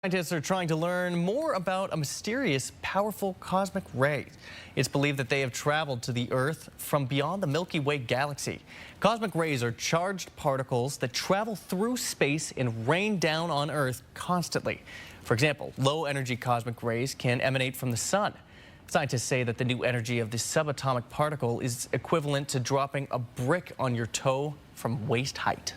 Scientists are trying to learn more about a mysterious, powerful cosmic ray. It's believed that they have traveled to the Earth from beyond the Milky Way galaxy. Cosmic rays are charged particles that travel through space and rain down on Earth constantly. For example, low-energy cosmic rays can emanate from the sun. Scientists say that the new energy of the subatomic particle is equivalent to dropping a brick on your toe from waist height.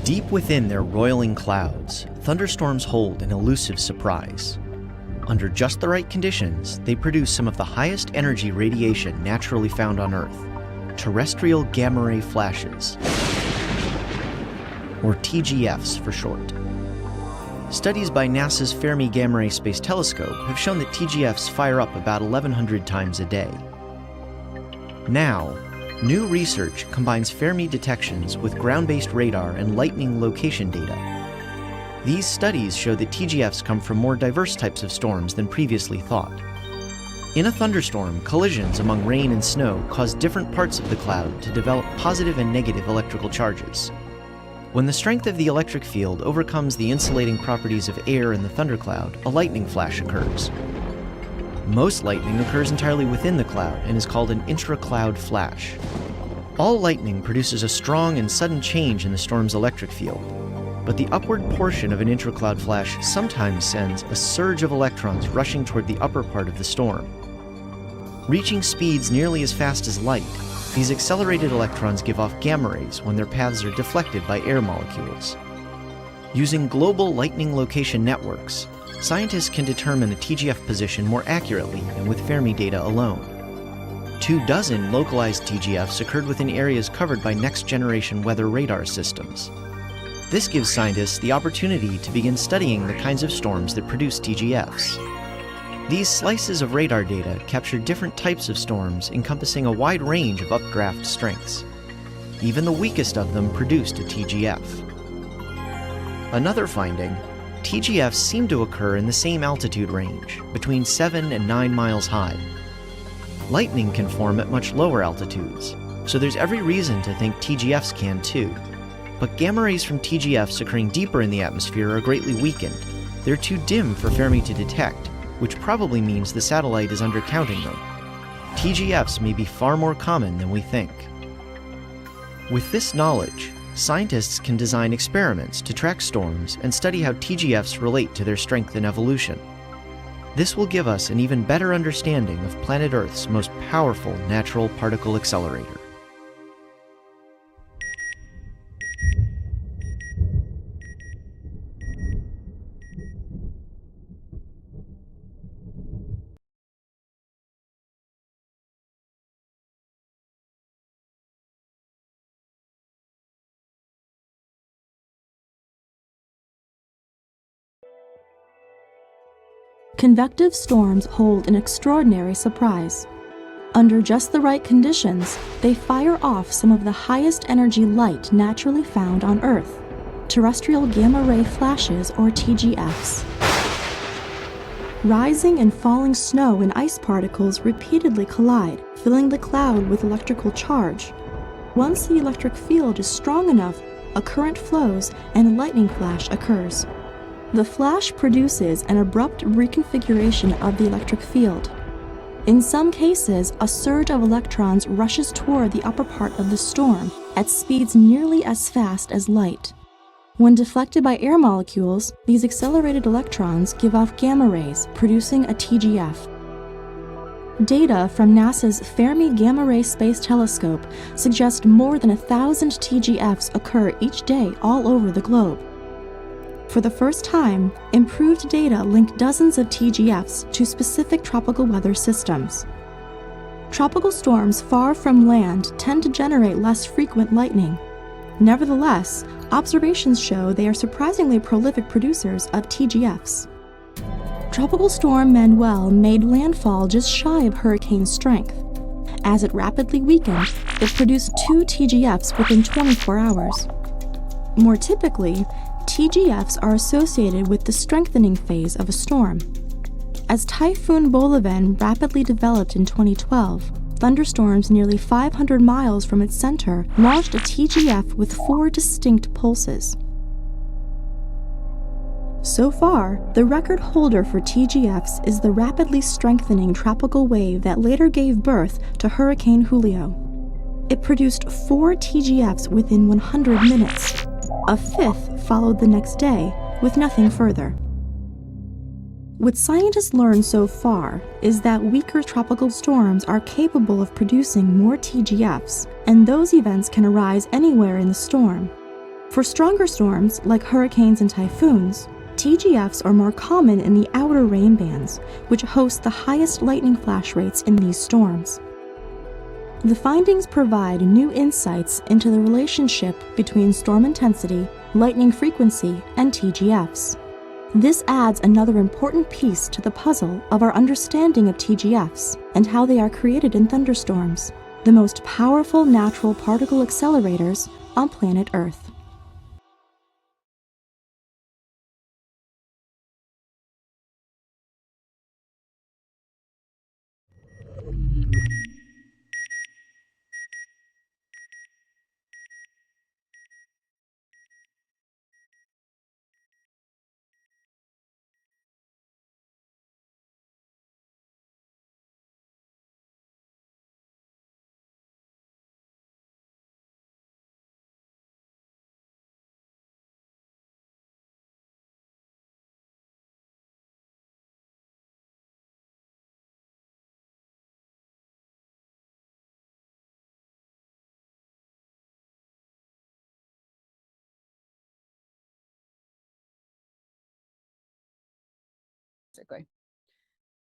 Deep within their roiling clouds, thunderstorms hold an elusive surprise. Under just the right conditions, they produce some of the highest energy radiation naturally found on Earth, terrestrial gamma-ray flashes, or TGFs for short. Studies by NASA's Fermi Gamma Ray Space Telescope have shown that TGFs fire up about 1,100 times a day. Now, new research combines Fermi detections with ground-based radar and lightning location data. These studies show that TGFs come from more diverse types of storms than previously thought. In a thunderstorm, collisions among rain and snow cause different parts of the cloud to develop positive and negative electrical charges. When the strength of the electric field overcomes the insulating properties of air in the thundercloud, a lightning flash occurs. Most lightning occurs entirely within the cloud and is called an intra-cloud flash. All lightning produces a strong and sudden change in the storm's electric field, but the upward portion of an intra-cloud flash sometimes sends a surge of electrons rushing toward the upper part of the storm. Reaching speeds nearly as fast as light, these accelerated electrons give off gamma rays when their paths are deflected by air molecules. Using global lightning location networks, scientists can determine the TGF position more accurately than with Fermi data alone. 24 localized TGFs occurred within areas covered by next-generation weather radar systems. This gives scientists the opportunity to begin studying the kinds of storms that produce TGFs. These slices of radar data capture different types of storms encompassing a wide range of updraft strengths. Even the weakest of them produced a TGF. Another finding: TGFs seem to occur in the same altitude range, between 7 and 9 miles high. Lightning can form at much lower altitudes, so there's every reason to think TGFs can too. But gamma rays from TGFs occurring deeper in the atmosphere are greatly weakened. They're too dim for Fermi to detect, which probably means the satellite is undercounting them. TGFs may be far more common than we think. With this knowledge, scientists can design experiments to track storms and study how TGFs relate to their strength and evolution. This will give us an even better understanding of planet Earth's most powerful natural particle accelerator. Convective storms hold an extraordinary surprise. Under just the right conditions, they fire off some of the highest energy light naturally found on Earth, terrestrial gamma-ray flashes, or TGFs. Rising and falling snow and ice particles repeatedly collide, filling the cloud with electrical charge. Once the electric field is strong enough, a current flows and a lightning flash occurs. The flash produces an abrupt reconfiguration of the electric field. In some cases, a surge of electrons rushes toward the upper part of the storm at speeds nearly as fast as light. When deflected by air molecules, these accelerated electrons give off gamma rays, producing a TGF. Data from NASA's Fermi Gamma Ray Space Telescope suggest more than 1,000 TGFs occur each day all over the globe. For the first time, improved data link dozens of TGFs to specific tropical weather systems. Tropical storms far from land tend to generate less frequent lightning. Nevertheless, observations show they are surprisingly prolific producers of TGFs. Tropical storm Manuel made landfall just shy of hurricane strength. As it rapidly weakened, it produced 2 TGFs within 24 hours. More typically, TGFs are associated with the strengthening phase of a storm. As Typhoon Bolivan rapidly developed in 2012, thunderstorms nearly 500 miles from its center launched a TGF with 4 distinct pulses. So far, the record holder for TGFs is the rapidly strengthening tropical wave that later gave birth to Hurricane Julio. It produced 4 TGFs within 100 minutes. A 5th followed the next day, with nothing further. What scientists learned so far is that weaker tropical storms are capable of producing more TGFs, and those events can arise anywhere in the storm. For stronger storms, like hurricanes and typhoons, TGFs are more common in the outer rain bands, which host the highest lightning flash rates in these storms. The findings provide new insights into the relationship between storm intensity, lightning frequency, and TGFs. This adds another important piece to the puzzle of our understanding of TGFs and how they are created in thunderstorms, the most powerful natural particle accelerators on planet Earth.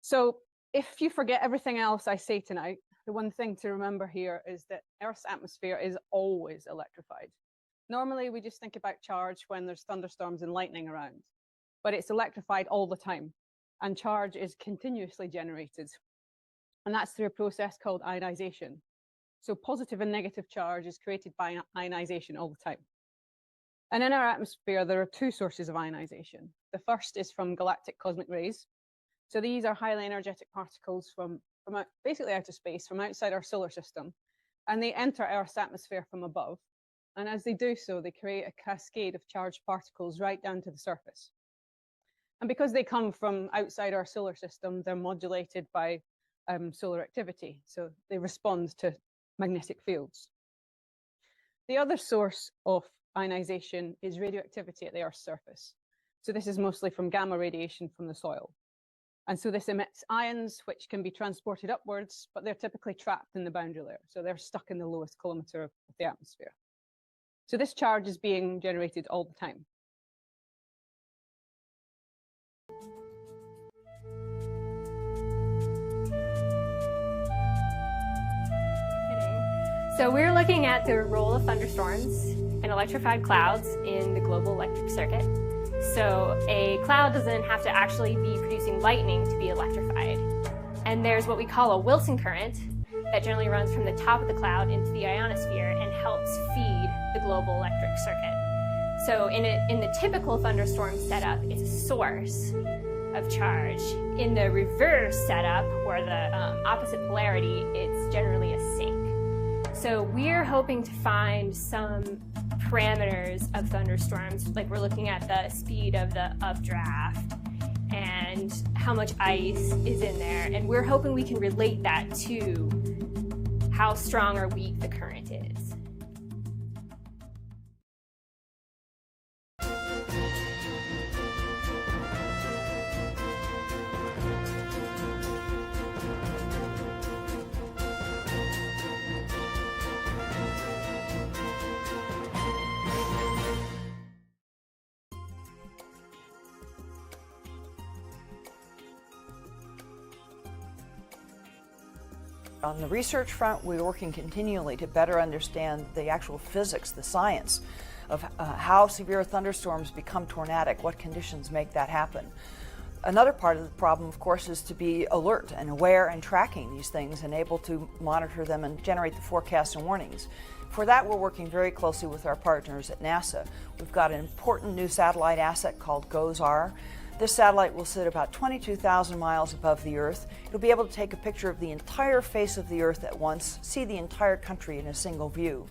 So if you forget everything else I say tonight, the one thing to remember here is that Earth's atmosphere is always electrified. Normally, we just think about charge when there's thunderstorms and lightning around, but it's electrified all the time, and charge is continuously generated. And that's through a process called ionization. So positive and negative charge is created by ionization all the time. And in our atmosphere, there are 2 sources of ionization. The first is from galactic cosmic rays. So these are highly energetic particles from basically outer space, from outside our solar system, and they enter Earth's atmosphere from above. And as they do so, they create a cascade of charged particles right down to the surface. And because they come from outside our solar system, they're modulated by solar activity. So they respond to magnetic fields. The other source of ionization is radioactivity at the Earth's surface. So this is mostly from gamma radiation from the soil. And so this emits ions which can be transported upwards, but they're typically trapped in the boundary layer. So they're stuck in the lowest kilometer of the atmosphere. So this charge is being generated all the time. So we're looking at the role of thunderstorms and electrified clouds in the global electric circuit. So a cloud doesn't have to actually be producing lightning to be electrified. And there's what we call a Wilson current that generally runs from the top of the cloud into the ionosphere and helps feed the global electric circuit. So in the typical thunderstorm setup, it's a source of charge. In the reverse setup, or the opposite polarity, it's generally a sink. So we're hoping to find some parameters of thunderstorms, like we're looking at the speed of the updraft and how much ice is in there, and we're hoping we can relate that to how strong or weak the current is. On the research front, we're working continually to better understand the actual physics, the science of how severe thunderstorms become tornadic, what conditions make that happen. Another part of the problem, of course, is to be alert and aware and tracking these things and able to monitor them and generate the forecasts and warnings. For that, we're working very closely with our partners at NASA. We've got an important new satellite asset called GOES-R. This satellite will sit about 22,000 miles above the Earth. It'll be able to take a picture of the entire face of the Earth at once, see the entire country in a single view.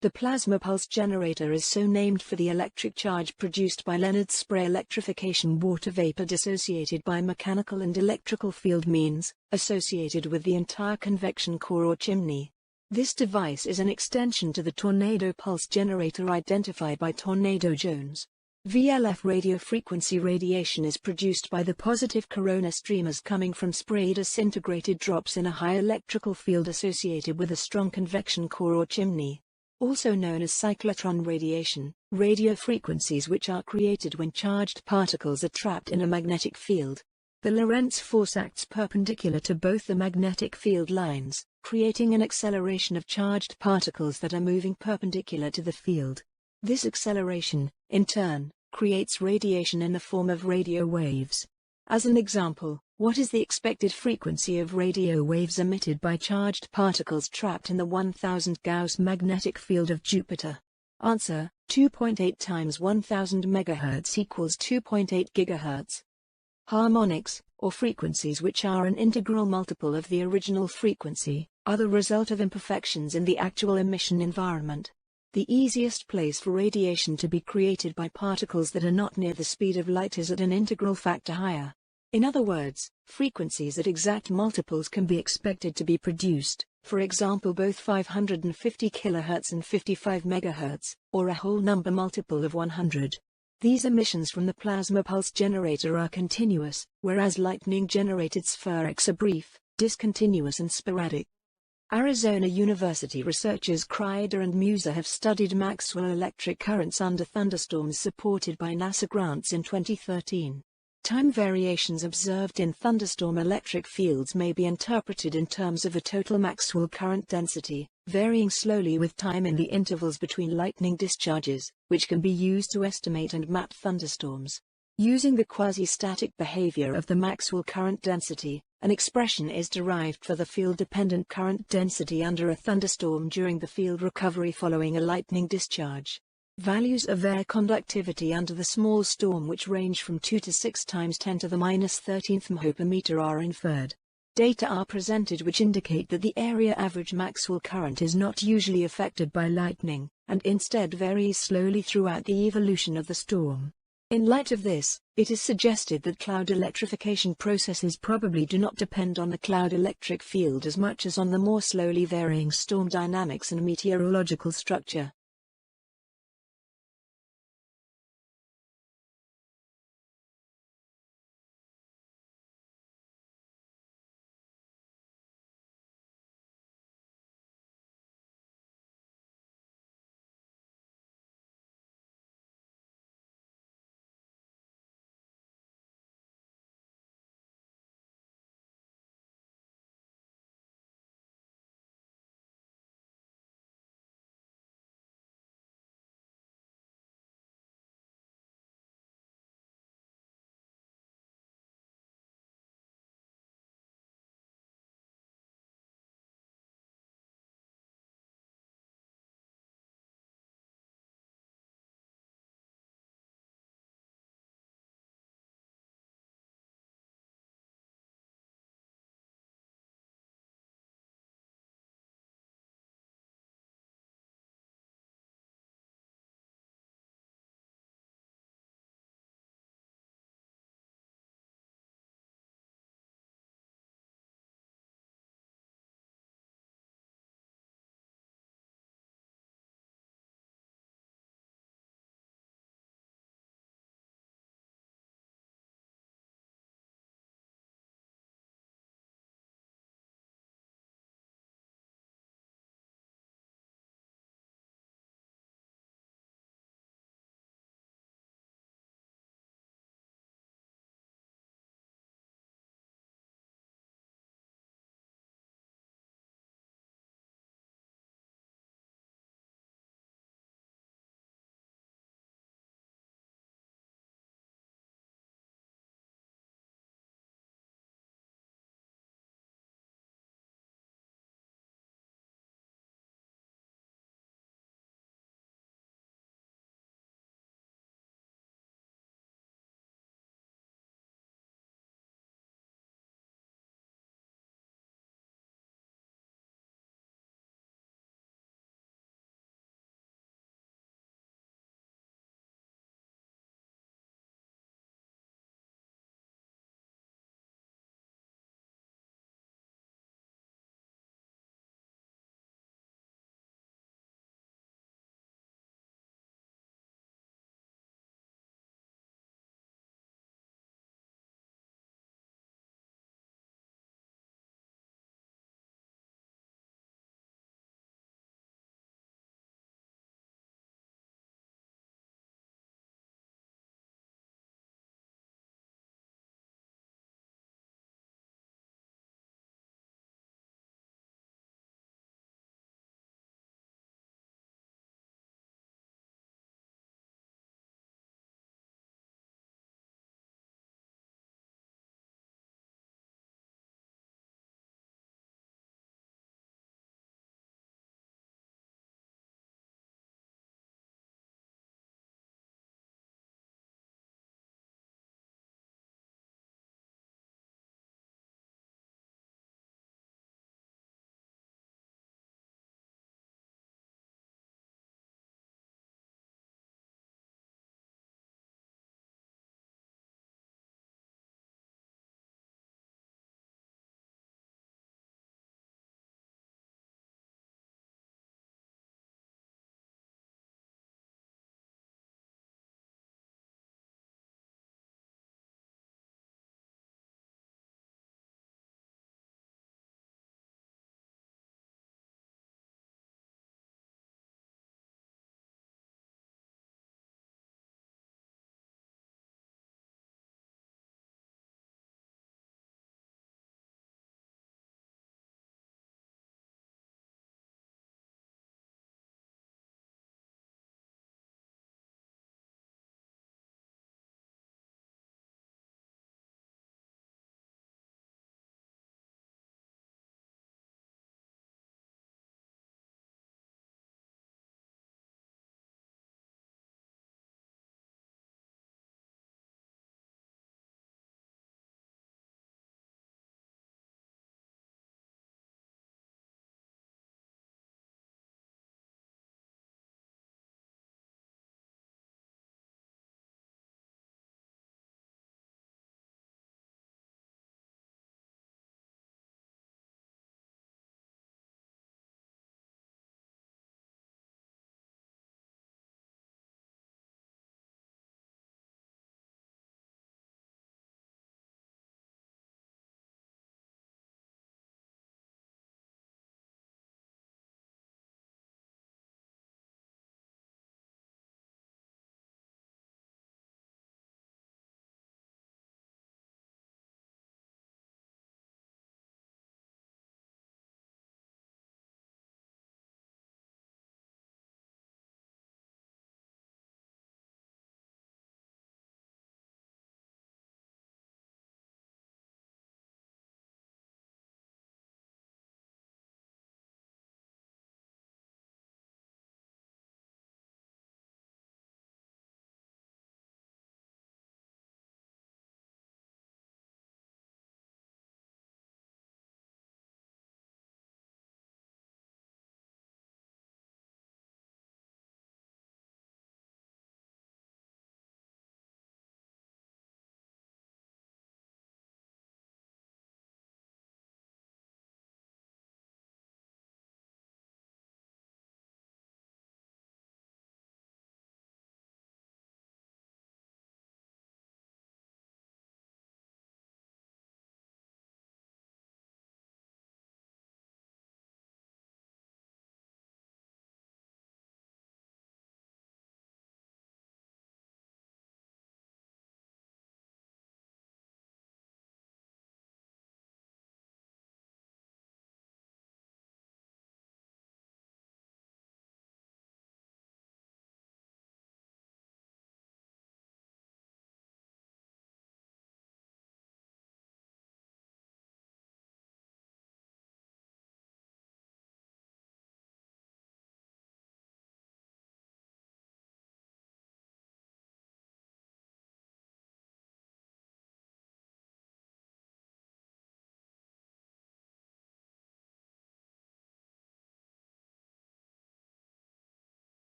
The plasma pulse generator is so named for the electric charge produced by Leonard's spray electrification water vapor dissociated by mechanical and electrical field means, associated with the entire convection core or chimney. This device is an extension to the tornado pulse generator identified by Tornado-Jones. VLF radiofrequency radiation is produced by the positive corona streamers coming from spray disintegrated drops in a high electrical field associated with a strong convection core or chimney. Also known as cyclotron radiation, radiofrequencies which are created when charged particles are trapped in a magnetic field. The Lorentz force acts perpendicular to both the magnetic field lines, creating an acceleration of charged particles that are moving perpendicular to the field. This acceleration, in turn, creates radiation in the form of radio waves. As an example, what is the expected frequency of radio waves emitted by charged particles trapped in the 1000 Gauss magnetic field of Jupiter? Answer: 2.8 times 1000 MHz equals 2.8 GHz. Harmonics, or frequencies which are an integral multiple of the original frequency, are the result of imperfections in the actual emission environment. The easiest place for radiation to be created by particles that are not near the speed of light is at an integral factor higher. In other words, frequencies at exact multiples can be expected to be produced, for example both 550 kHz and 55 MHz, or a whole number multiple of 100. These emissions from the plasma pulse generator are continuous, whereas lightning-generated spherics are brief, discontinuous and sporadic. Arizona University researchers Kreider and Muser have studied Maxwell electric currents under thunderstorms supported by NASA grants in 2013. Time variations observed in thunderstorm electric fields may be interpreted in terms of a total Maxwell current density, varying slowly with time in the intervals between lightning discharges, which can be used to estimate and map thunderstorms. Using the quasi-static behavior of the Maxwell current density, an expression is derived for the field-dependent current density under a thunderstorm during the field recovery following a lightning discharge. Values of air conductivity under the small storm which range from 2 to 6 times 10 to the -13th mho per meter are inferred. Data are presented which indicate that the area average Maxwell current is not usually affected by lightning, and instead varies slowly throughout the evolution of the storm. In light of this, it is suggested that cloud electrification processes probably do not depend on the cloud electric field as much as on the more slowly varying storm dynamics and meteorological structure.